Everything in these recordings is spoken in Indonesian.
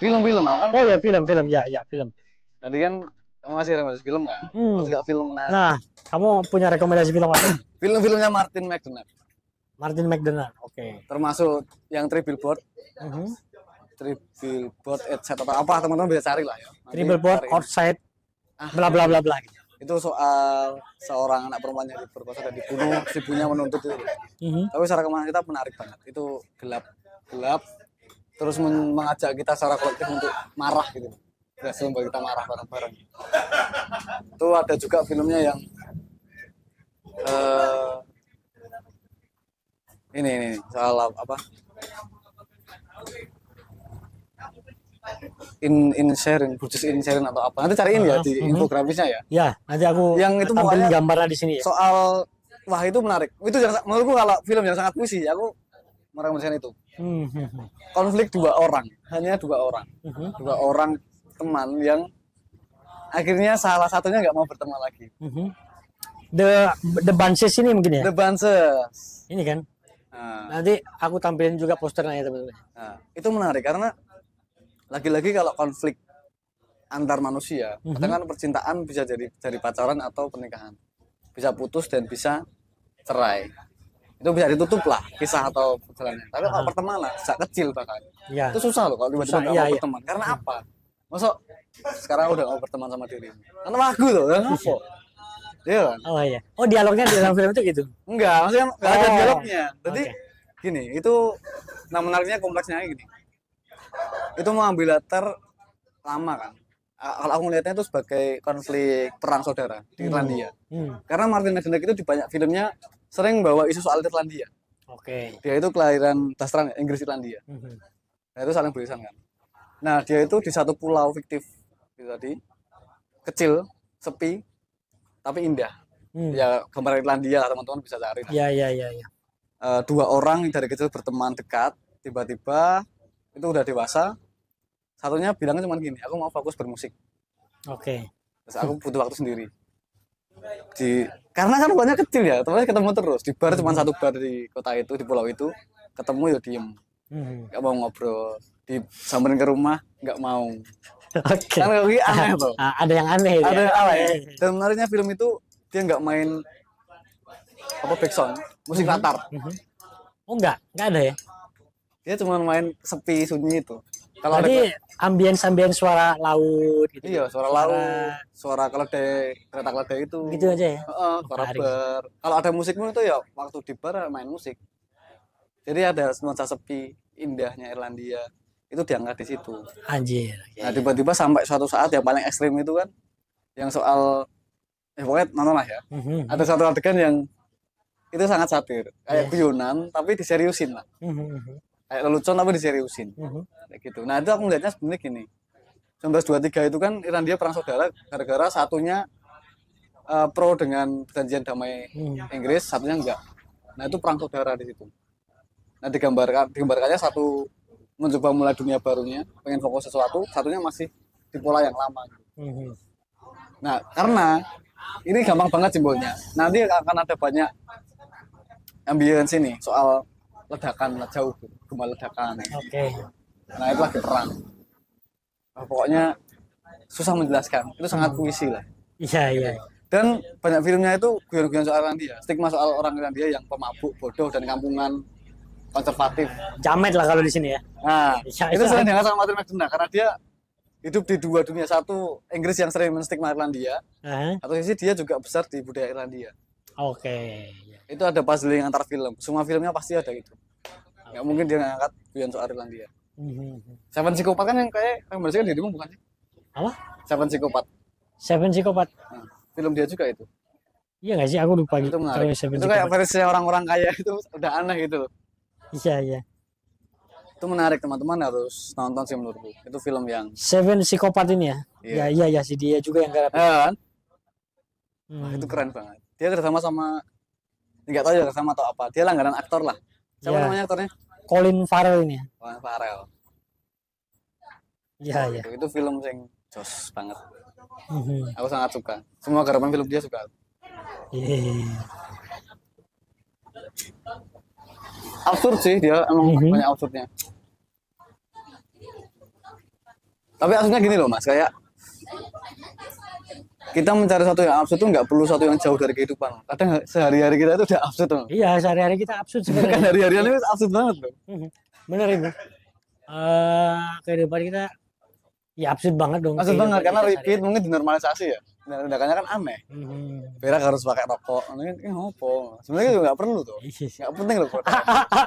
Film-film kan. Oh ya film ya film. Tadi kan masih rekomendasi film kan? Terus nggak film. Nah, kamu punya rekomendasi film apa? Film-filmnya Martin McDonagh. Martin McDonagh. Oke. Termasuk yang Three Billboard. Three Billboard Outside atau apa teman-teman bisa cari lah ya. Three Billboard Outside. Bla bla bla bla. Itu soal seorang anak perempuan yang diperkosa dan dibunuh, ibunya menuntut itu. Tapi secara kemana kita menarik banget. Itu gelap, terus mengajak kita secara kolektif untuk marah gitu. Berhasil membuat kita marah bareng-bareng. Itu ada juga filmnya yang ini soal apa? In sharing, Buddhist in sharing atau apa? Nanti cariin ya di infografisnya ya. Ya, nanti aku yang itu tampilin gambarnya di sini ya. Soal wah itu menarik. Itu yang menurutku kalau film yang sangat puisi, aku merekomendasikan itu. Konflik hanya dua orang teman yang akhirnya salah satunya nggak mau berteman lagi. The Bunches ini mungkin ya. The Bunches. Ini kan. Nanti aku tampilin juga posternya ya teman-teman. Nah, itu menarik karena lagi-lagi kalau konflik antar manusia, kadang kan percintaan bisa jadi pacaran atau pernikahan, bisa putus dan bisa cerai. Itu bisa ditutup lah kisah atau perjalanan. Tapi kalau pertemanan sejak kecil bahkan itu susah loh kalau tiba-tiba nggak mau berteman. Karena apa? Masuk sekarang udah mau berteman sama dirimu. Karena wagu loh, kan apa? Iya kan? Oh iya. Oh dialognya di dalam film itu gitu? Enggak, maksudnya nggak ada dialognya. Jadi gini, itu menariknya kompleksnya gini. Itu mengambil latar lama kan. Kalau aku melihatnya itu sebagai konflik perang saudara di Irlandia. Karena Martin McDonagh itu di banyak filmnya sering bawa isu soal Irlandia. Oke. Dia itu kelahiran dasaran Inggris Irlandia. Nah itu saling beririsan kan. Nah dia itu di satu pulau fiktif itu tadi, kecil, sepi, tapi indah. Ya gambar Irlandia lah teman-teman bisa cari. Iya. Dua orang dari kecil berteman dekat, tiba-tiba itu udah dewasa, satunya bilangnya cuma gini, aku mau fokus bermusik. Oke. Terus aku butuh waktu sendiri. Karena kan rumahnya kecil ya, temannya ketemu terus di bar, cuma satu bar di kota itu, di pulau itu, ketemu ya diem, nggak mau ngobrol, disamperin ke rumah nggak mau. Oke. Kan lagi aneh tuh. Ada yang aneh. Ada yang aneh. Dan menariknya film itu dia nggak main apa backsound, musik latar. Oh nggak ada ya? Dia cuma main sepi sunyi itu. Kalau jadi ambience suara laut gitu. Iya, suara laut, suara keledai, kereta keledai itu. Gitu aja ya. Suara bar. Kalau ada musikmu itu ya waktu di bar main musik. Jadi ada nuansa sepi, indahnya Irlandia. Itu diangkat di situ. Anjir. Nah, tiba-tiba sampai suatu saat yang paling ekstrim itu kan yang soal pokoknya nonton lah ya. Ada satu adegan yang itu sangat satir, kayak guyonan tapi diseriusin lah. Kayak lelucon tapi diseriusin. Kayak gitu. Nah, itu aku melihatnya sebenarnya gini. 1923 itu kan Irlandia perang saudara gara-gara satunya pro dengan perjanjian damai Inggris, satunya enggak. Nah, itu perang saudara di situ. Nah, digambarkannya satu mencoba mulai dunia barunya, pengen fokus sesuatu, satunya masih di pola yang lama. Nah, karena ini gampang banget simbolnya. Nanti akan ada banyak ambience ini soal ledakan jauh, gempa ledakan. Oke. Nah itu lagi perang. Nah, pokoknya susah menjelaskan. Itu sangat puisi lah. Iya. Dan banyak filmnya itu guyon-guyon soal Irlandia. Stigma soal orang Irlandia yang pemabuk, bodoh, dan kampungan, konservatif. Jamet lah kalau di sini ya. Nah itu sering diangkat sama Martin McDonagh karena dia hidup di dua dunia. Satu Inggris yang sering menstigma Irlandia. Satu sisi dia juga besar di budaya Irlandia. Oke. Itu ada puzzling antar film. Semua filmnya pasti ada itu. Nggak mungkin dia ngangkat guyon soal Irlandia. Seven Psychopath kan yang kayak yang berarti dirimu bukan sih? Apa? Seven Psychopath. Seven Psychopath. Nah, film dia juga itu. Iya nggak sih? Aku lupa gitu. Itu menarik. Itu kayak versi orang-orang kaya itu udah aneh gitu loh. Iya. Itu menarik, teman-teman harus nonton sih menurutku. Itu film yang Seven Psychopath ini ya. Iya sih dia juga yang garap. Kan? Itu keren banget. Dia kerjasama sama nggak tahu ya kerjasama atau apa. Dia langganan aktor lah. Siapa namanya aktornya? Colin Farrell ini. Colin Farrell. Iya. Itu film yang jos banget. Aku sangat suka. Semua garapan film dia suka. Absurd sih dia, emang banyak absurdnya. Tapi aslinya gini loh Mas, kayak kita mencari satu yang absurd itu nggak perlu satu yang jauh dari kehidupan. Kadang sehari-hari kita itu udah absurd loh. Iya, sehari-hari kita absurd Kan sebenarnya. hari-harian ini absurd banget loh. Bener itu. Kehidupan kita ya absurd banget dong. Absurd banget kehidupan karena kita repeat mungkin dinormalisasi ya. Tindakannya kan aneh. sehari-hari. Berak harus pakai rokok. Ini ngopo. Sebenarnya itu nggak perlu tuh. Iya. Nggak penting loh.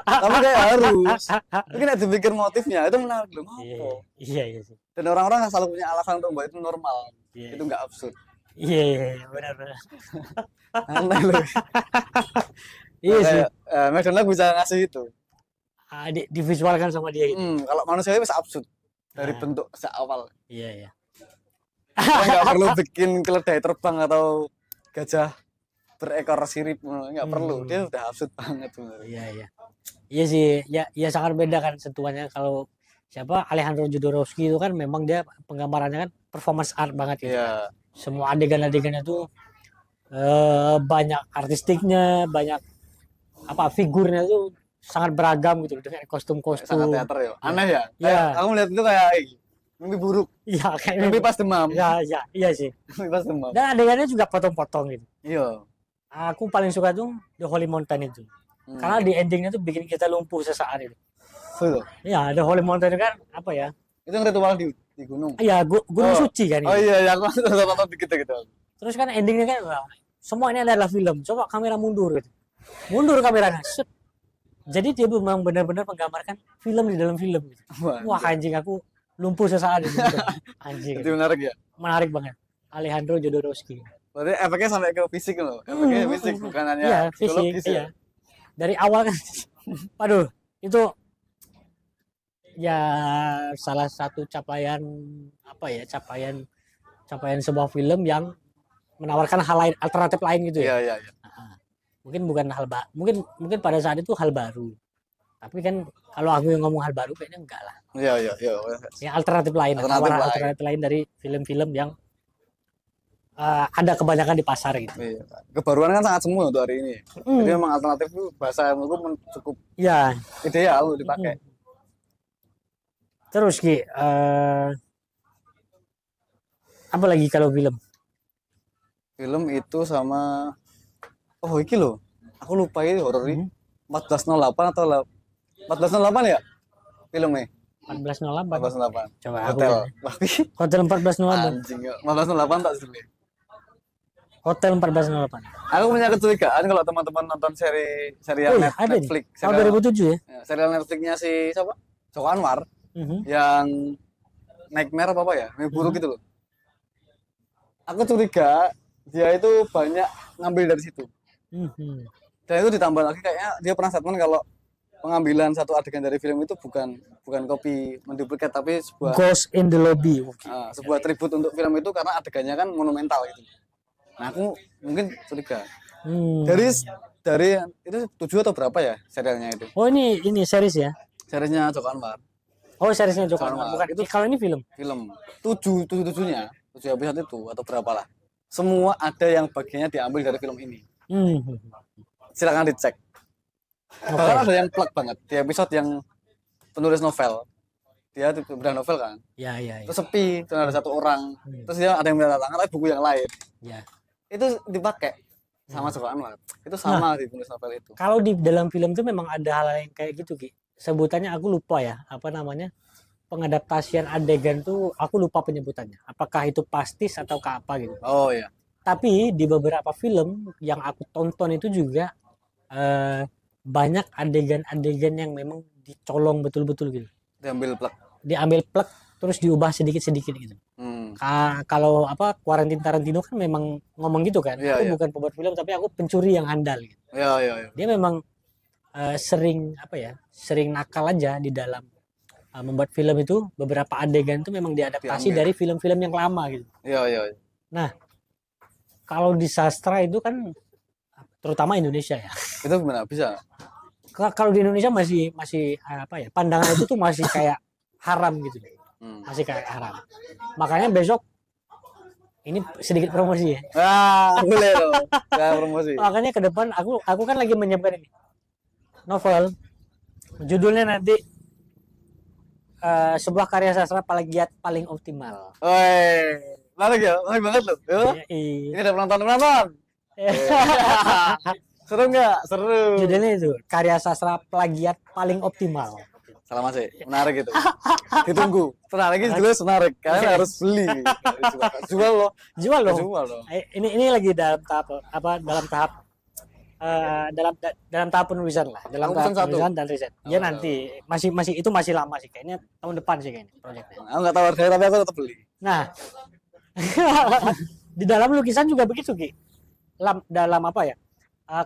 Tapi kayak harus. Mungkin ada dipikir motifnya itu menarik loh. Ngopo. Iya sih. Dan orang-orang selalu punya alasan untuk membuat itu normal. Iya. Itu nggak absurd. Iya, benar. Aneh loh. Iya sih. McDonald bisa ngasih itu. Divisualkan sama dia gitu. Kalau manusia itu bisa absurd dari Nah. bentuk sejak awal. Iya. Kita nggak perlu bikin keledai terbang atau gajah berekor sirip, nggak perlu. Dia udah absurd banget sebenarnya. Iya. Iya sih, ya sangat beda kan sentuhannya. Kalau siapa Alejandro Jodorowsky itu kan memang dia penggambarannya kan performance art banget gitu. Iya. Semua adegan-adegannya tuh banyak artistiknya, banyak figurnya tuh sangat beragam gitu dengan kostum-kostum. Sangat teater ya. Aneh ya. Iya. Aku melihat itu kayak mimpi buruk. Iya, kayak Mimpi pas demam. iya sih. Mimpi pas demam. Dan adegannya juga potong-potong gitu. Iya. Aku paling suka tuh The Holy Mountain itu. Karena di endingnya tuh bikin kita lumpuh sesaat itu. Betul. Iya, The Holy Mountain itu kan apa ya? Itu yang ritual di gunung. Iya, gunung suci kan Oh ini. iya, aku nonton dikit gitu. Terus kan endingnya kan wah, semua ini adalah film. Coba kamera mundur gitu. Mundur kameranya. Set. Jadi dia memang benar-benar menggambarkan film di dalam film gitu. Wah, anjing aku lumpuh sesaat itu. Anjing. Itu menarik ya. Menarik banget. Alejandro Jodorowsky. Berarti efeknya sampai ke fisik loh. Efeknya fisik bukan hanya Iya, psikologis fisik. ya. Iya. Dari awal kan. Waduh, itu ya salah satu capaian capaian sebuah film yang menawarkan hal lain, alternatif lain gitu ya. Iya. Mungkin bukan mungkin pada saat itu hal baru. Tapi kan kalau aku yang ngomong hal baru kayaknya enggak lah. Iya. Ya alternatif lain, alternatif lain dari film-film yang ada kebanyakan di pasar gitu. Iya. Kebaruan kan sangat semua untuk hari ini. Jadi memang alternatif itu bahasa menurutku cukup Ya, ideal untuk dipakai. terus Ki, apa lagi kalau film? Film itu sama iki loh. Aku lupa ini horor ini. 1408 atau 1408 ya? Filmnya. 1408. 1408. Coba aku Hotel. lihat. Tapi Hotel 1408. anjing. 1408 tak sih. Hotel 1408. Aku punya kecurigaan kalau teman-teman nonton serial Oh iya, ada nih. Netflix. Tahun 2007 ya. Serial Netflixnya si siapa? Joko Anwar yang Nightmare apa ya? Mimpi buruk gitu loh. Aku curiga dia itu banyak ngambil dari situ. Dan itu ditambah lagi kayaknya dia pernah statement kalau pengambilan satu adegan dari film itu bukan copy menduplikat tapi sebuah Ghost in the Lobby. sebuah tribut untuk film itu karena adegannya kan monumental gitu. Nah aku mungkin curiga dari itu 7 atau berapa ya serialnya itu? Oh ini series ya? Seriesnya Joko Anwar. Oh seriesnya Joko Anwar. Bukan itu kalau ini film. Film 7 episode itu atau berapa lah. Semua ada yang bagiannya diambil dari film ini. Silakan dicek. Bahkan ada yang plek banget di episode yang penulis novel. Dia bedah novel kan. Iya. Terus sepi, terus ada satu orang. Terus dia ada yang mendatangkan tapi buku yang lain. Ya. Itu dipakai sama Joko Anwar. Itu sama di penulis novel itu. Kalau di dalam film itu memang ada hal yang kayak gitu Ki. Sebutannya aku lupa ya, apa namanya? Pengadaptasian adegan tuh aku lupa penyebutannya. Apakah itu pastis atau apa gitu. Oh iya. Tapi di beberapa film yang aku tonton itu juga banyak adegan-adegan yang memang dicolong betul-betul gitu. Diambil plek terus diubah sedikit-sedikit gitu. Kalau Quentin Tarantino kan memang ngomong gitu kan. Aku bukan pembuat film tapi aku pencuri yang handal gitu. Iya. Dia memang sering nakal aja di dalam membuat film itu. Beberapa adegan itu memang diadaptasi dari film-film yang lama gitu. Iya. Nah, kalau di sastra itu kan terutama Indonesia ya. Itu gimana bisa? Kalau di Indonesia masih pandangan itu tuh masih kayak haram gitu. Masih kayak haram. Makanya besok ini sedikit promosi ya. Boleh loh. Promosi. Makanya ke depan aku kan lagi menyiapkan ini novel. Judulnya nanti sebuah karya sastra plagiat paling optimal. Woi, menarik ya, menarik banget loh. Ini ada penonton. Seru nggak? Seru. Judulnya itu karya sastra plagiat paling optimal. Salah masih, menarik itu. Ditunggu. Menarik itu juga menarik. Kalian harus beli. Jual loh. Jual loh. Jual loh. Ini lagi dalam tahap dalam tahap penulisan lah, dalam tahap penulisan dan riset. Ya nanti masih itu masih lama sih kayaknya, tahun depan sih kayaknya proyeknya. Aku nggak tahu harganya tapi aku tetap beli. Nah, di dalam lukisan juga begitu Ki. Dalam apa ya?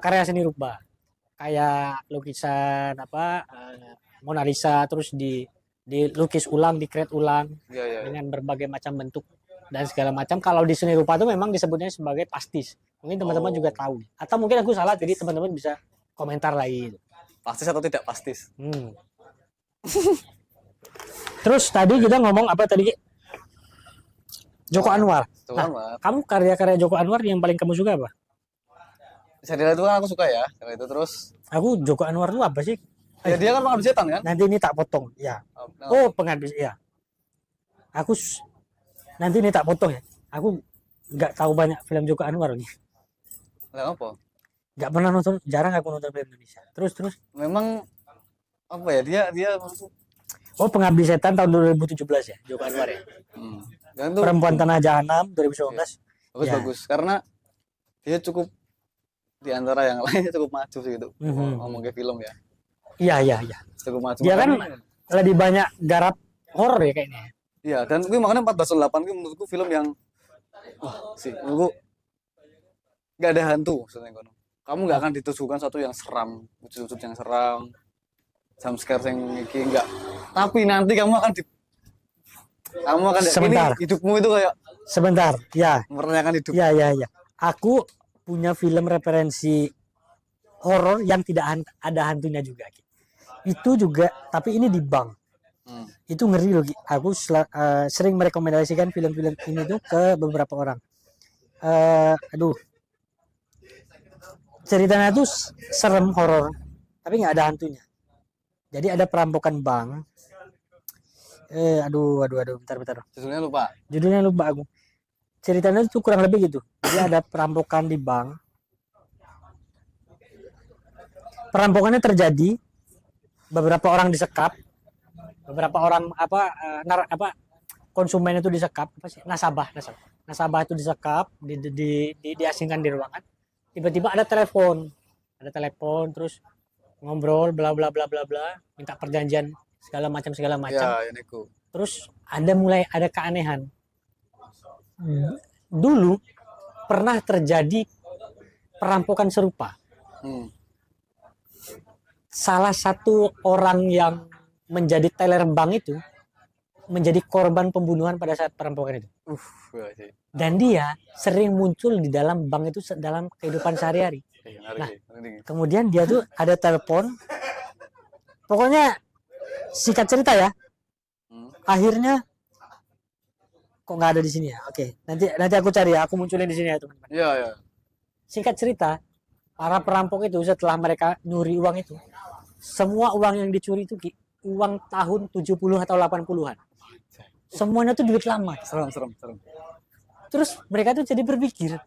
Karya seni rupa. Kayak lukisan Mona Lisa terus dilukis ulang, di-create ulang dengan berbagai macam bentuk dan segala macam. Kalau di seni rupa itu memang disebutnya sebagai pastis. Mungkin teman-teman juga tahu. Atau mungkin aku salah, jadi teman-teman bisa komentar lagi. Pastis atau tidak pastis? Terus tadi kita ngomong apa tadi? Joko Anwar. Kamu karya-karya Joko Anwar yang paling kamu suka apa? Bisa dilihat itu kan aku suka ya. Kalau itu terus. Aku Joko Anwar itu apa sih? Ya dia kan pengabdi setan kan? Nanti ini tak potong. Ya. Oh pengabdi ya. Nanti ini tak potong ya. Aku nggak tahu banyak film Joko Anwar nih. Nggak apa? Nggak pernah nonton, jarang aku nonton film Indonesia. Terus. Memang apa ya dia Oh pengabdi setan tahun 2017 ya, Joko Anwar ya. Perempuan Tanah Jahanam 2019. Bagus karena dia cukup di antara yang lainnya cukup maju sih gitu. Ngomong ke film ya. Iya. Cukup maju. Dia kan lebih banyak garap horor ya kayaknya. Iya, dan gue makanya 1408 itu menurutku film yang menurutku nggak ada hantu sebenarnya. Kamu nggak akan ditujukan satu yang seram, wujud-wujud yang seram, jump scare yang enggak. Tapi nanti kamu akan sebentar. Ini hidupmu itu kayak sebentar, ya. Mempertanyakan hidup. Ya. Aku punya film referensi horor yang tidak ada hantunya juga. Itu juga, tapi ini di bank. Itu ngeri loh. Aku sering merekomendasikan film-film ini tuh ke beberapa orang. Ceritanya tuh serem horor, tapi nggak ada hantunya. Jadi ada perampokan bank. Bentar. Judulnya lupa aku. Ceritanya itu kurang lebih gitu. Jadi ada perampokan di bank. Perampokannya terjadi, beberapa orang disekap, beberapa orang konsumen itu disekap, nasabah itu disekap, diasingkan di ruangan. Tiba-tiba ada telepon, terus ngobrol bla bla bla bla bla, minta perjanjian segala macam. Ya, terus mulai ada keanehan. Dulu pernah terjadi perampokan serupa. Salah satu orang yang menjadi teller bank itu menjadi korban pembunuhan pada saat perampokan itu. Dan dia sering muncul di dalam bank itu dalam kehidupan sehari-hari. Nah, kemudian dia tuh ada telepon. Pokoknya singkat cerita ya. Akhirnya kok nggak ada di sini ya? Oke, nanti aku cari ya. Aku munculin di sini ya teman-teman. Iya. Singkat cerita, para perampok itu setelah mereka nyuri uang itu, semua uang yang dicuri itu uang tahun 70 atau 80-an. Semuanya tuh duit lama. Serem. Terus mereka tuh jadi berpikir,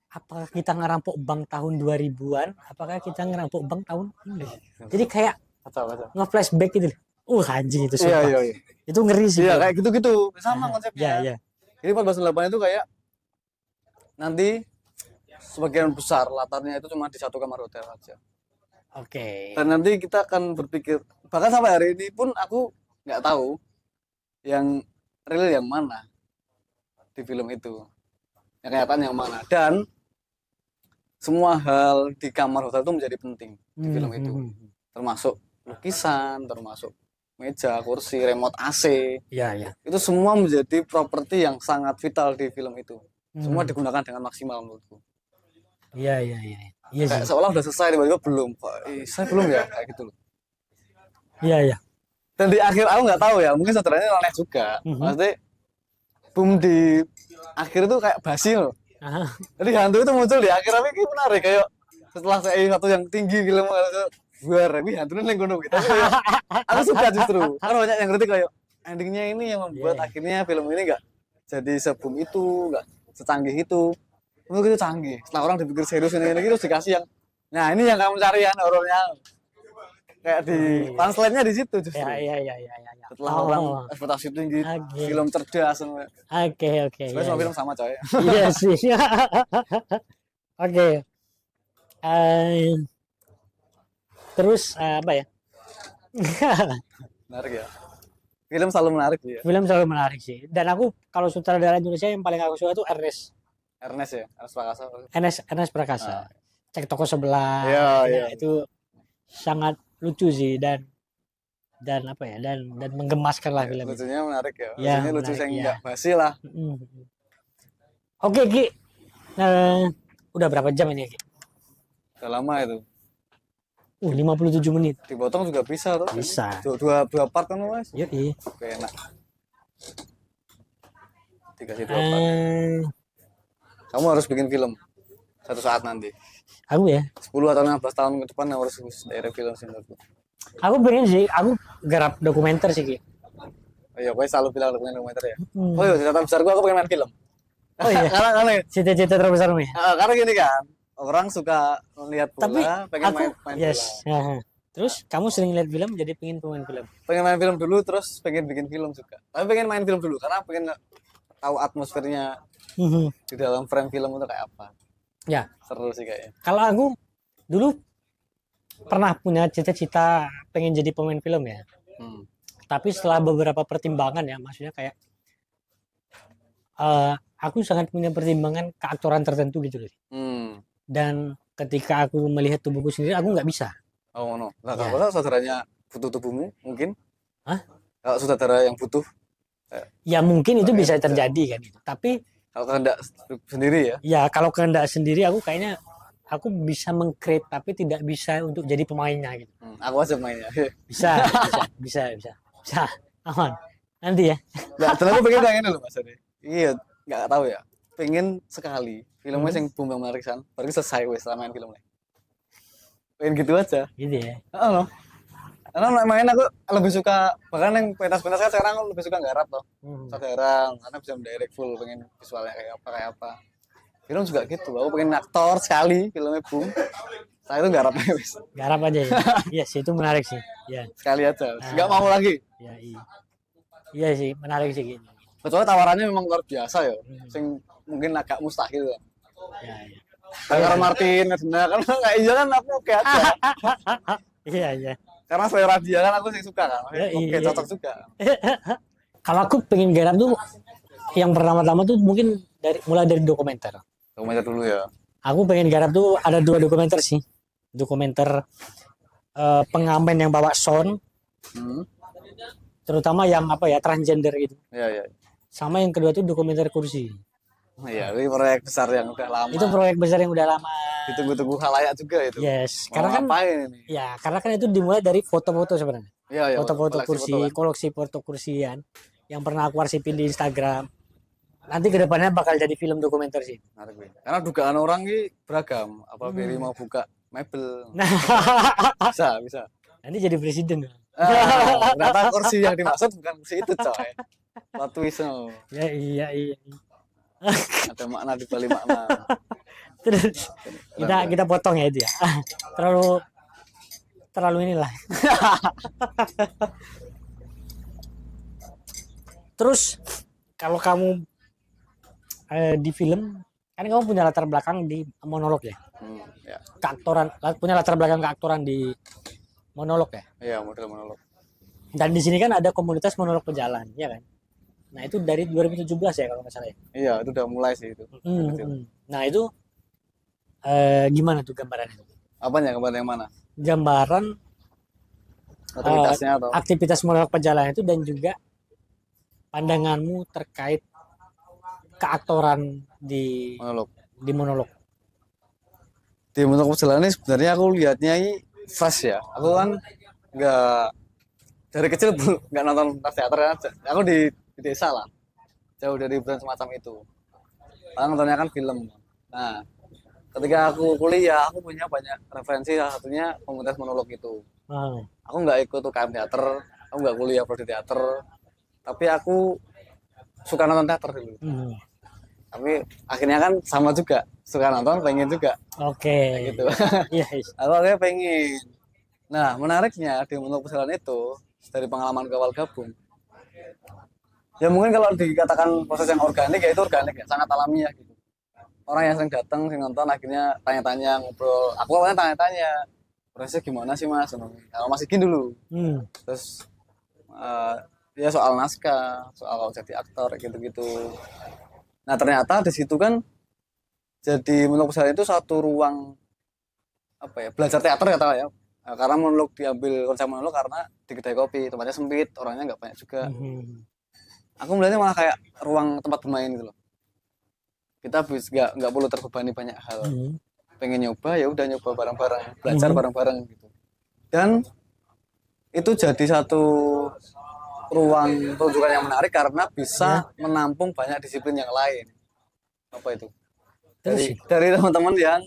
apakah kita ngerampok bank tahun 2000-an? Apakah kita ngerampok bank tahun ini? Jadi kayak nge-flashback gitu. Anjing itu sumpah. Iya. Itu ngeri sih. Iya, kayak gitu-gitu. Sama konsepnya. Iya. Jadi 1408 itu kayak nanti sebagian besar latarnya itu cuma di satu kamar hotel aja. Oke. Dan nanti kita akan berpikir, bahkan sampai hari ini pun aku nggak tahu yang real yang mana di film itu, yang kelihatan yang mana. Dan semua hal di kamar hotel itu menjadi penting di film itu, termasuk lukisan, termasuk meja, kursi, remote AC. Iya. Itu semua menjadi properti yang sangat vital di film itu. Semua digunakan dengan maksimal menurutku. Iya. Kayak seolah udah selesai, tiba-tiba belum. Saya belum ya, kayak gitu loh. Iya. Dan di akhir aku nggak tahu ya, mungkin saudaranya aneh juga. Maksudnya boom di akhir itu kayak basi loh. Jadi hantu itu muncul di akhir, tapi ini menarik kayak setelah saya satu yang tinggi film buar, ini hantunya yang gunung gitu. Aku suka justru, karena banyak yang kritik kayak endingnya ini yang membuat akhirnya film ini nggak jadi seboom itu, nggak secanggih itu. Menurut itu canggih. Setelah orang dipikir serius ini terus dikasih yang, nah ini yang kamu cari kan horornya. Kayak di punchline-nya di situ justru. Ya. Setelah orang ekspektasi tinggi, film cerdas. Oke. Sebenarnya semua film sama coy. Iya sih. Oke. Terus apa ya? Menarik ya. Film selalu menarik ya. Film selalu menarik sih. Dan aku kalau sutradara Indonesia yang paling aku suka tuh Ernest ya, Ernest Prakasa. Ernest Prakasa. Cek toko sebelah. Iya. Itu sangat lucu sih dan apa ya dan menggemaskan lah film. Lucunya menarik ya. Lucunya lucu yang enggak basi lah. Oke, Ki. Udah berapa jam ini, Ki? Udah lama itu. 57 menit. Dipotong juga bisa tuh. Bisa. Dua part kan Mas? Iya. Oke, enak. Dikasih 2 part. Kamu harus bikin film satu saat nanti. Aku ya. 10 atau 15 tahun ke depan harus direct film sih menurutku. Aku pengen sih, aku garap dokumenter sih, Ki. Oh iya, gue selalu bilang dokumenter ya. Oh iya, cita-cita besar gue, aku pengen main film. Oh iya. karena cita-cita terbesar nih. Karena gini kan, orang suka melihat bola, pengen main yes. Bola. Terus kamu sering lihat film, jadi pengen pemain film. Pengen main film dulu, terus pengen bikin film juga. Tapi pengen main film dulu, karena pengen tahu atmosfernya di dalam frame film itu kayak apa. Ya. Seru sih kayaknya. Kalau aku dulu pernah punya cita-cita pengen jadi pemain film ya. Tapi setelah beberapa pertimbangan ya, maksudnya kayak aku sangat punya pertimbangan keaktoran tertentu gitu loh. Dan ketika aku melihat tubuhku sendiri, aku nggak bisa. Oh no. Nah, kalau saudaranya butuh tubuhmu mungkin? Kalau saudara yang butuh? Ya mungkin itu bisa terjadi kan. Tapi kalau kehendak sendiri ya? Ya kalau kehendak sendiri aku kayaknya aku bisa meng-create tapi tidak bisa untuk jadi pemainnya gitu. Aku aja mainnya. Bisa. Aman. Nanti ya. Nah, terus aku pengen dulu Mas Ade. Iya, nggak tahu ya. Pengen sekali filmnya yang boom menarik kan. Baru selesai wes main filmnya. Pengen gitu aja. Gitu ya. Karena main aku lebih suka, bahkan yang pentas-pentas kan sekarang aku lebih suka garap loh. Sekarang karena bisa mendirect full, pengen visualnya kayak apa. Film juga gitu, aku pengen aktor sekali filmnya boom. Saya itu garap aja wis. Garap aja ya. Iya sih, itu menarik sih. Ya. Sekali aja, nggak mau lagi. Iya sih, menarik sih gitu. Kecuali tawarannya memang luar biasa ya, sing mungkin agak mustahil ya. Karena Martin, kan kayak iya kan aku oke aja. Iya. Karena selera dia kan aku sih suka kan. Oke, cocok juga. Kalau aku pengen garap tuh yang pertama-tama tuh mungkin mulai dari dokumenter. Dokumenter dulu ya. Aku pengen garap tuh ada 2 dokumenter sih. Dokumenter pengamen yang bawa sound. Terutama yang transgender gitu. Iya. Sama yang kedua tuh dokumenter kursi. Iya, ini proyek besar yang udah lama. Itu proyek besar yang udah lama. Ditunggu-tunggu khalayak juga itu. Yes, karena kan ini? Ya, karena kan itu dimulai dari foto-foto sebenarnya. Iya. Foto-foto kursi, koleksi foto kursian yang pernah aku arsipin di Instagram. Nanti kedepannya bakal jadi film dokumenter sih. Karena dugaan orang ini beragam. Apa Ferry mau buka mebel? Bisa. Nanti jadi presiden. Ternyata kursi yang dimaksud bukan kursi itu coy. Plot twist. Ya iya. Ada makna di balik makna. Terus kita potong ya itu ya. Terlalu inilah. Terus kalau kamu di film kan kamu punya latar belakang di monolog ya. Keaktoran, punya latar belakang keaktoran di monolog ya. Iya, model monolog. Dan di sini kan ada komunitas monolog pejalan, ya kan? Nah itu dari 2017 ya kalau nggak salah ya. Iya, itu udah mulai sih itu. Nah itu gimana tuh gambarannya? Apanya? Gambaran yang mana? Gambaran aktivitasnya atau aktivitas monolog pejalan itu dan juga pandanganmu terkait keaktoran di monolog. Di monolog pejalan ini sebenarnya aku lihatnya ini fresh ya. Aku kan nggak dari kecil nggak nonton teater ya. Aku di desa lah, jauh dari brand semacam itu. Orang nontonnya kan film. Nah, ketika aku kuliah, aku punya banyak referensi, salah satunya komunitas monolog itu. Aku nggak ikut UKM teater, aku nggak kuliah prodi teater, tapi aku suka nonton teater dulu. Tapi akhirnya kan sama juga, suka nonton, pengen juga. Oke. Gitu. Iya. Aku akhirnya pengen. Nah, menariknya di Monolog Pejalan itu dari pengalaman awal gabung. Ya mungkin kalau dikatakan proses yang organik ya itu organik ya, sangat alamiah gitu. Orang yang sering datang, sering nonton akhirnya tanya-tanya, ngobrol. Aku awalnya tanya-tanya, prosesnya gimana sih mas? Kalau masih gini dulu. Terus ya soal naskah, soal kalau jadi aktor gitu-gitu. Nah ternyata di situ kan jadi Monolog Pejalan itu satu ruang apa ya, belajar teater kata ya. Nah, karena monolog diambil konsep monolog karena di kedai kopi tempatnya sempit, orangnya nggak banyak juga. Aku melihatnya malah kayak ruang tempat bermain gitu loh. Kita nggak perlu terbebani banyak hal. Pengen nyoba ya udah nyoba bareng-bareng, belajar bareng-bareng gitu. Dan itu jadi satu ruang pertunjukan yang menarik karena bisa menampung banyak disiplin yang lain. Apa itu? Dari teman-teman yang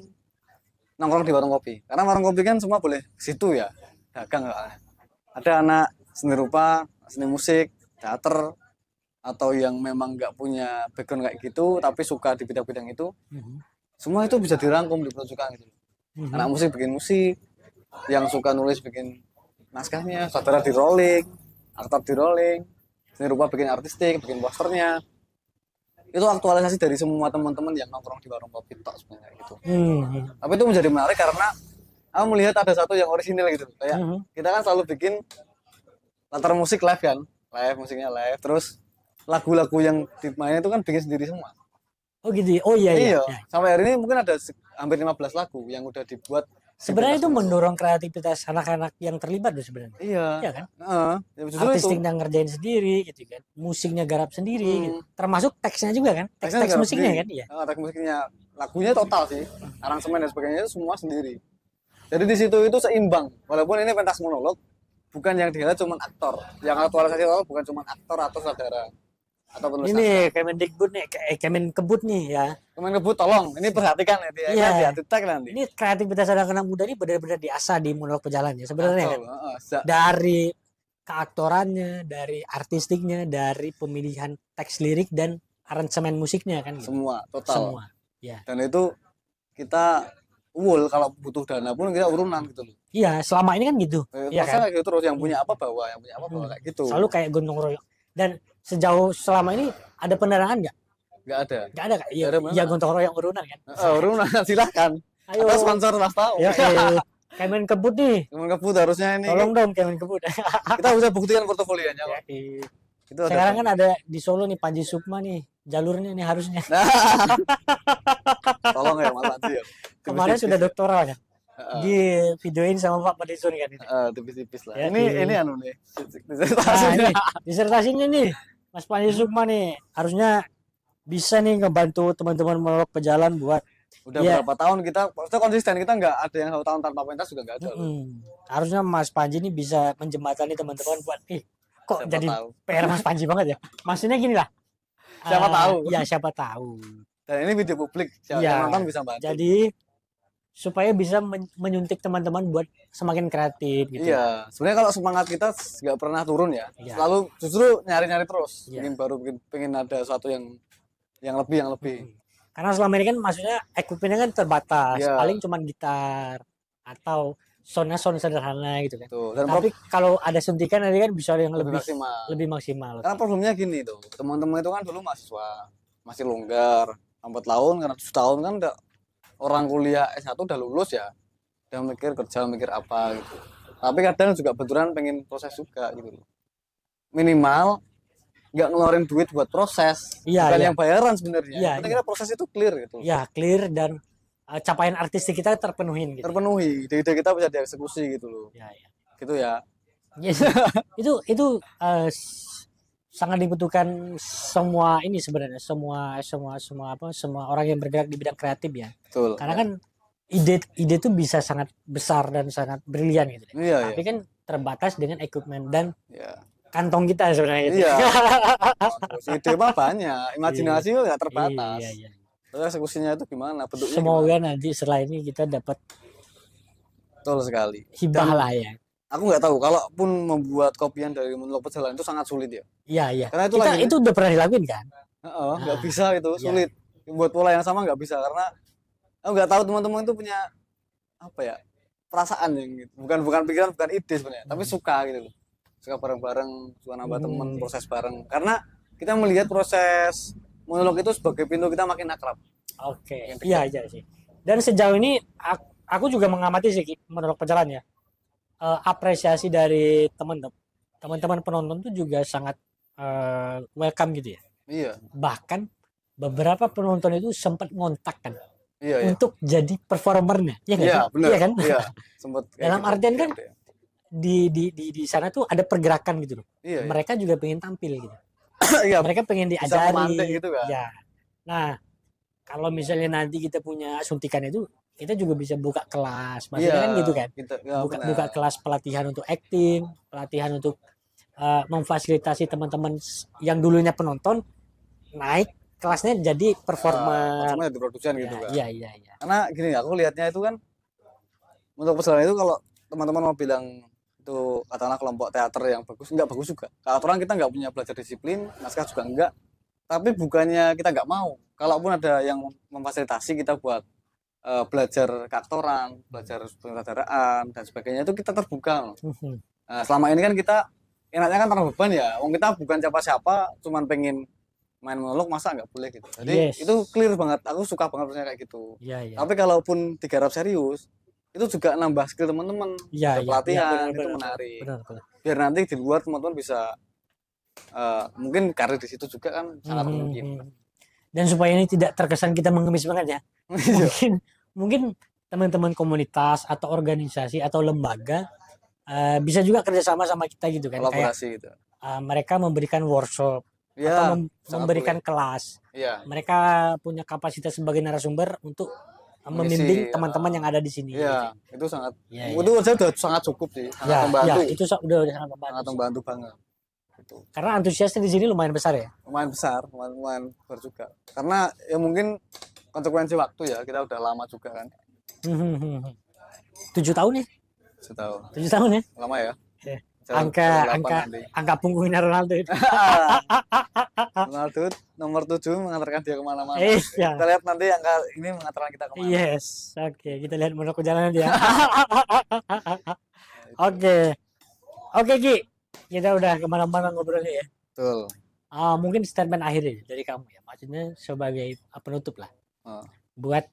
nongkrong di warung kopi. Karena warung kopi kan semua boleh situ ya, dagang nggak. Ada anak seni rupa, seni musik, teater, atau yang memang nggak punya background kayak gitu tapi suka di bidang-bidang itu, semua itu bisa dirangkum di pertunjukan gitu. Anak musik bikin musik, yang suka nulis bikin naskahnya, saudara di rolling, aktor di rolling, seni rupa bikin artistik, bikin posternya. Itu aktualisasi dari semua teman-teman yang nongkrong di warung kopi tok sebenarnya gitu. Tapi itu menjadi menarik karena aku melihat ada satu yang orisinil gitu. Kayak kita kan selalu bikin latar musik live kan, live musiknya live, terus lagu-lagu yang dimainin itu kan bikin sendiri semua. Oh gitu. Oh iya. Sampai hari ini mungkin ada hampir 15 lagu yang udah dibuat. Sebenarnya itu mendorong kreativitas anak-anak yang terlibat loh sebenarnya. Iya. Iya kan? Ya artistiknya ngerjain sendiri gitu kan. Musiknya garap sendiri gitu. Termasuk teksnya juga kan. Teks musiknya kan, iya. Teks musiknya, lagunya total sih. Aransemen dan sebagainya itu semua sendiri. Jadi di situ itu seimbang. Walaupun ini pentas monolog, bukan yang dilihat cuma aktor. Yang aktualisasi itu bukan cuma aktor atau saudara. Ini Kemendikbud nih, Kemenkebut nih ya. Kemenkebut tolong, ini perhatikan ya. Iya. Nanti. Ini kreativitas anak-anak muda ini benar-benar diasah di Monolog Pejalan ya sebenarnya kan. Dari keaktorannya, dari artistiknya, dari pemilihan teks lirik dan aransemen musiknya kan. Gitu. Semua, total. Semua. Ya. Dan itu kita kalau butuh dana pun kita urunan gitu loh. Iya, selama ini kan gitu. Iya kan? Gitu terus yang punya apa bawa, yang punya apa bawa kayak gitu. Selalu kayak gotong royong. Dan sejauh selama ini ada penerangan nggak? Nggak ada. Nggak ada kak? Iya gotong royong urunan kan? Urunan silahkan. Ayo. Atau sponsor lah tahu. Ya, Kemenkebut nih. Kemenkebut harusnya ini. Tolong dong Kemenkebut. Kita bisa buktikan portofolionya kok. Itu sekarang kan ada di Solo nih Panji Sukma nih. Jalurnya nih harusnya. Tolong ya Mas Panji ya. Kemarin sudah doktoral kan? Di videoin sama Pak Padison kan ini. Tipis-tipis lah. Ya, ini anu nih. Disertasinya nih. Mas Panji Sukma nih harusnya bisa nih ngebantu teman-teman Monolog Pejalan buat udah berapa tahun kita konsisten, kita nggak ada yang 1 tahun tanpa pentas juga nggak ada. Harusnya Mas Panji ini bisa menjembatani teman-teman buat kok siapa jadi tahu. PR Mas Panji banget ya. Maksudnya gini lah. Siapa tahu. Ya siapa tahu. Dan ini video publik, siapa nonton bisa bantu. Jadi supaya bisa menyuntik teman-teman buat semakin kreatif gitu. Iya, sebenarnya kalau semangat kita nggak pernah turun ya. Selalu justru nyari-nyari terus. Pengen ada sesuatu yang lebih. Karena selama ini kan maksudnya equipmentnya kan terbatas. Paling cuma gitar atau sound sederhana gitu kan. Tapi kalau ada suntikan nanti kan bisa yang lebih maksimal. Karena problemnya gini tuh, teman-teman itu kan dulu mahasiswa, masih longgar, 4 tahun karena 7 tahun kan udah orang kuliah S1 udah lulus ya, udah mikir kerja, mikir apa gitu. Tapi kadang juga betulan pengen proses juga gitu. Minimal nggak ngeluarin duit buat proses, bukan yang bayaran sebenarnya. Kita kira proses itu clear gitu. Ya clear dan capaian artistik kita terpenuhin. Gitu. Terpenuhi, ide kita bisa dieksekusi gitu loh. Gitu ya. Itu sangat dibutuhkan semua ini sebenarnya semua orang yang bergerak di bidang kreatif ya. Betul. Karena kan ide itu bisa sangat besar dan sangat brilian gitu. Tapi kan terbatas dengan equipment dan kantong kita sebenarnya gitu. Ide mah banyak, imajinasi nggak terbatas. Terus eksekusinya itu gimana? Bentuknya semoga gimana? Nanti setelah ini kita dapat betul sekali. Hibah lah ya. aku nggak tahu, kalaupun membuat kopian dari monolog pejalan itu sangat sulit ya. Iya. Karena itu itu udah pernah dilakuin kan? nggak bisa itu, sulit. Buat pola yang sama nggak bisa, karena aku nggak tahu teman-teman itu punya apa ya, perasaan yang gitu. Bukan pikiran, bukan ide sebenarnya, tapi suka gitu loh. Suka bareng-bareng, suka nambah temen, proses bareng. Karena kita melihat proses monolog itu sebagai pintu kita makin akrab. Oke. Iya sih. Dan sejauh ini aku juga mengamati sih monolog pejalan ya. Apresiasi dari teman-teman penonton tuh juga sangat welcome gitu ya. Iya. Bahkan beberapa penonton itu sempat ngontak kan. Iya. Untuk jadi performernya. Iya, benar. Iya kan? Iya. Sempat dalam gitu. Artian kan di sana tuh ada pergerakan gitu loh. Iya, mereka juga pengen tampil gitu. Iya. Mereka pengen diajari gitu kan. Ya. Nah, kalau misalnya nanti kita punya suntikan itu, kita juga bisa buka kelas, maksudnya kan gitu kan. Buka kelas pelatihan untuk acting, pelatihan untuk memfasilitasi teman-teman yang dulunya penonton naik kelasnya jadi performer. Performer di produksian gitu kan. Iya. Karena gini, aku lihatnya itu kan untuk pejalan itu, kalau teman-teman mau bilang itu katakanlah kelompok teater yang bagus, enggak bagus juga. Kalau orang kita nggak punya belajar disiplin, naskah juga enggak. Tapi bukannya kita nggak mau. Kalaupun ada yang memfasilitasi kita buat belajar keaktoran, belajar penyutradaraan dan sebagainya, itu kita terbuka. Nah, selama ini kan kita enaknya kan tanpa beban ya. Wong kita bukan siapa-siapa, cuman pengen main monolog, masa nggak boleh gitu. Jadi itu clear banget. Aku suka banget kayak gitu. Iya. Tapi kalaupun digarap serius, itu juga nambah skill teman-teman. Pelatihan itu menarik. Benar. Biar nanti di luar teman-teman bisa mungkin karir di situ juga kan sangat mungkin. Dan supaya ini tidak terkesan kita mengemis banget ya. mungkin teman-teman komunitas atau organisasi atau lembaga bisa juga kerjasama sama kita gitu kan. Kolaborasi gitu. Mereka memberikan workshop atau memberikan kelas. Mereka punya kapasitas sebagai narasumber untuk membimbing teman-teman yang ada di sini. Iya, gitu. Itu sangat. Itu sudah sangat cukup sih. Sangat membantu. Itu udah sangat membantu. Sangat membantu banget. Gitu. Karena antusiasnya di sini lumayan besar ya. Lumayan besar juga. Karena ya mungkin konsekuensi waktu ya, kita udah lama juga kan. 7 tahun ya? 7 tahun ya? Lama ya. Angka punggungnya Ronaldo itu. Ronaldo nomor 7 mengantarkan dia kemana-mana. Kita lihat nanti angka ini mengantarkan kita kemana. Yes, oke. Kita lihat monolog perjalanan dia. Oke Ki. Kita udah kemana-mana ngobrolnya ya. Betul. Mungkin statement akhir dari kamu ya. Maksudnya sebagai penutup lah. Buat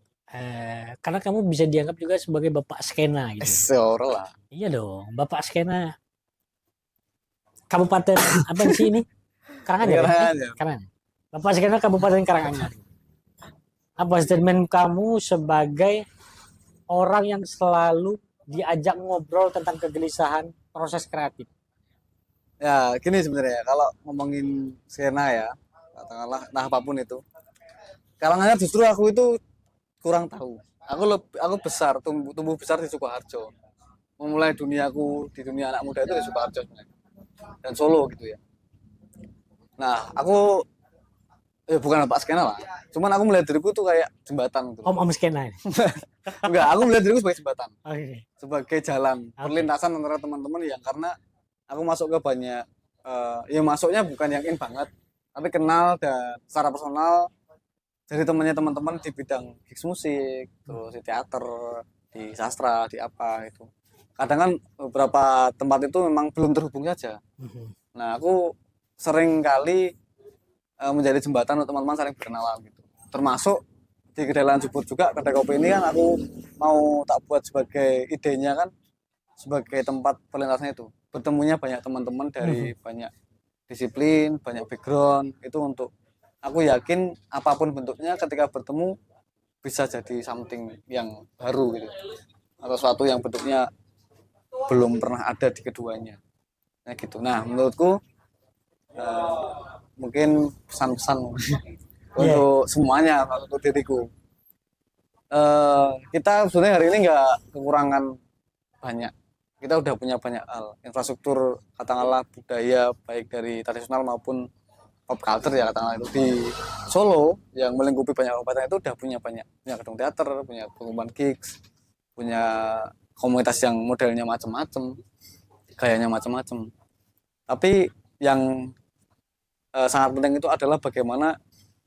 karena kamu bisa dianggap juga sebagai bapak skena gitu. Seorang lah. Iya dong, bapak skena Kabupaten apa sih ini? Karanganyar. Bapak skena Kabupaten Karanganyar. Apa statement kamu sebagai orang yang selalu diajak ngobrol tentang kegelisahan proses kreatif? Ya, gini sebenarnya, kalau ngomongin skena ya, katakanlah apapun itu. Karanganyar justru aku itu kurang tahu. Aku besar, tumbuh besar di Sukoharjo. Memulai duniaku di dunia anak muda itu di Sukoharjo sebenarnya. Dan Solo gitu ya. Nah, aku bukan bapak skena lah. Cuman aku melihat diriku tuh kayak jembatan gitu. Om skena. Enggak, aku melihat diriku sebagai jembatan. Okay. Sebagai jalan perlintasan antara teman-teman yang, karena aku masuk ke banyak ya masuknya bukan yang in banget, tapi kenal dan secara personal jadi temannya teman-teman di bidang gigs musik, terus di teater, di sastra, di apa itu. Kadang kan beberapa tempat itu memang belum terhubung saja. Nah, aku sering kali menjadi jembatan untuk teman-teman saling berkenalan gitu. Termasuk di Kedai Jupur juga, kedai kopi ini kan aku mau tak buat sebagai idenya kan, sebagai tempat perlintasannya itu. Bertemunya banyak teman-teman dari banyak disiplin, banyak background, itu untuk aku yakin apapun bentuknya ketika bertemu bisa jadi something yang baru gitu. Atau sesuatu yang bentuknya belum pernah ada di keduanya. Nah gitu. Nah, menurutku mungkin pesan-pesan untuk semuanya, untuk diriku. Kita sebenarnya hari ini nggak kekurangan banyak. Kita udah punya banyak hal, infrastruktur katakanlah budaya baik dari tradisional maupun pop culture ya, katakanlah itu di Solo yang melingkupi banyak kabupaten itu udah punya gedung teater, punya pengumuman gigs, punya komunitas yang modelnya macam-macam. gayanya macam-macam. Tapi yang sangat penting itu adalah bagaimana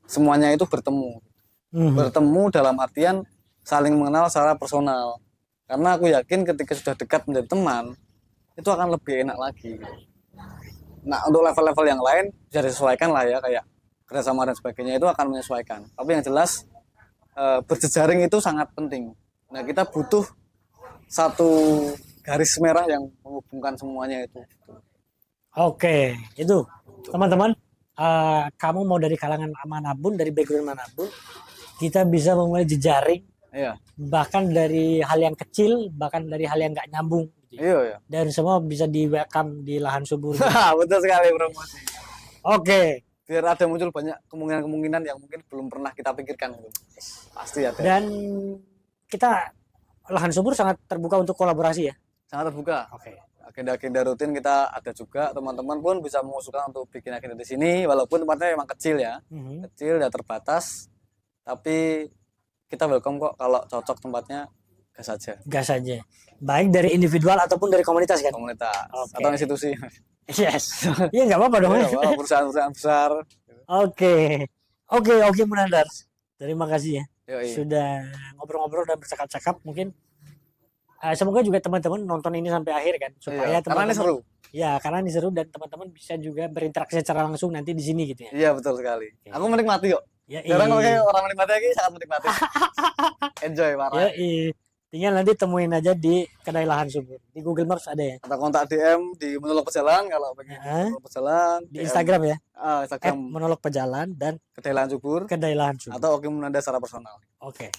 semuanya itu bertemu. Bertemu dalam artian saling mengenal secara personal. Karena aku yakin ketika sudah dekat menjadi teman, itu akan lebih enak lagi. Nah, untuk level-level yang lain bisa disesuaikan lah ya, kayak kerjasama dan sebagainya itu akan menyesuaikan. Tapi yang jelas berjejaring itu sangat penting. Nah, kita butuh satu garis merah yang menghubungkan semuanya itu. Oke, itu teman-teman, kamu mau dari kalangan manapun, dari background manapun, kita bisa memulai jejaring. Iya. Bahkan dari hal yang kecil, bahkan dari hal yang nggak nyambung. Gitu. Iya. Dan semua bisa di welcome di lahan subur. Betul sekali promosi. Oke. Biar ada muncul banyak kemungkinan-kemungkinan yang mungkin belum pernah kita pikirkan. Pasti ada. Dan kita lahan subur sangat terbuka untuk kolaborasi ya. Sangat terbuka. Oke. Agenda-agenda rutin kita ada juga, teman-teman pun bisa mengusulkan untuk bikin agenda di sini, walaupun tempatnya memang kecil ya, kecil dan terbatas, tapi kita welcome kok kalau cocok tempatnya, gas saja. Gas saja. Baik dari individual ataupun dari komunitas kan? Komunitas atau institusi. Yes. Iya nggak apa-apa dong. Ya, perusahaan-perusahaan besar. Oke, Munandar. Terima kasih ya. Yoi. Sudah ngobrol-ngobrol dan bercakap-cakap mungkin. Semoga juga teman-teman nonton ini sampai akhir kan supaya karena ini seru. Ya, karena ini seru dan teman-teman bisa juga berinteraksi secara langsung nanti di sini gitu ya. Iya, betul sekali. Oke. Aku menikmati kok. Ya, jarang kalau orang menikmati lagi sangat menikmati. Enjoy parah. Ya, tinggal nanti temuin aja di Kedai Lahan Subur. Di Google Maps ada ya. Atau kontak DM di Monolog Pejalan kalau pengen Monolog Pejalan. Di Instagram ya. Instagram Monolog Pejalan dan Kedai Lahan Subur. Kedai Lahan Subur. Atau Oki Munandar secara personal. Oke.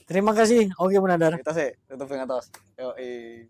Terima kasih Oki Munandar. Kita sih tutup dengan tos. Yoi.